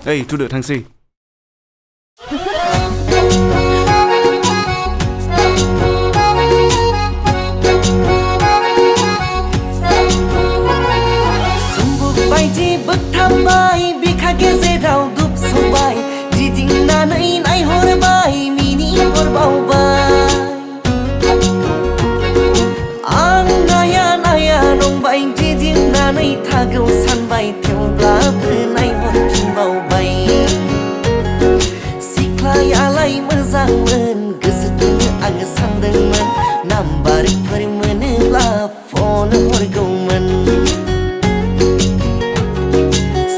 Oei थुदो थांसै सुम्बुक बायदि बोगथाबबाय बिखा गेजेराव दुबसबाय गिदिंनानै नायहरबाय मिनिहर बावबाय आं नाया नाया नंबाय गिदिंनानै थागौ सानबाय थेवब्लाबो नायहरफिनबावबाय सिख्लायालाय मोजांमोन गोसोखौनो आङो सानदोंमोन नाम्बारफोर मोनोब्ला फन हरगौमोन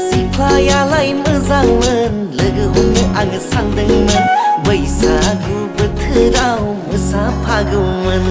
सिख्लायालाय मोजांमोन लोगो हमनो आङो सानदोंमोन बैसागु बोथोराव मोसाफागौमोन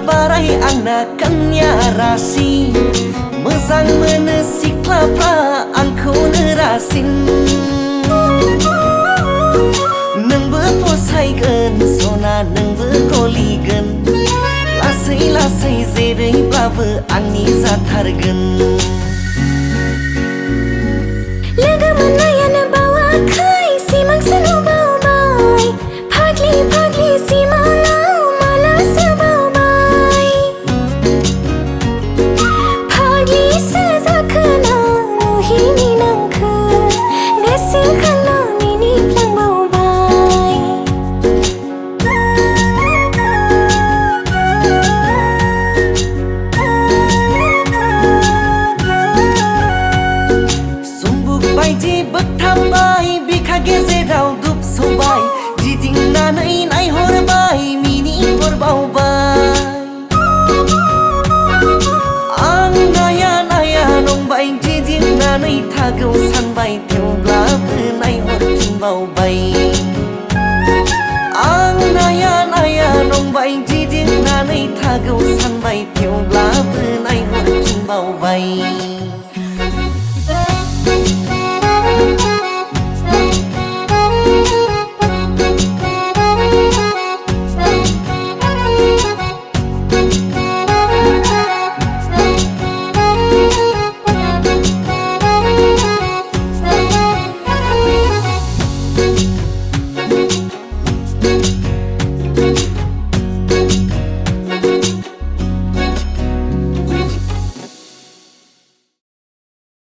बाराय आंना कन्या राशि मोजां मोनो सिख्लाफ्रा आंखौनो रासिन नोंबो फसायगोन सना नोंबो गलिगोन लासै लासै जेरैब्लाबो आंनि जाथारगोन लोगो मोननायानो बावाखै सिमांसो नुबावबाय फाग्लि फाग्लि सिमाङाव मालासो बायदि बोगथाबबाय बिखा गेजेराव दुबसबाय गिदिंनानै नायहरबाय मिनिहरबावबाय आं नाया नाया नंबाय गिदिंनानै थागौ सानबाय थेवब्लाबो नायहरफिनबावबाय आं नाया नाया नंबाय गिदिंनानै थागौ सानबाय थेवब्लाबो नायहरफिनबावबाय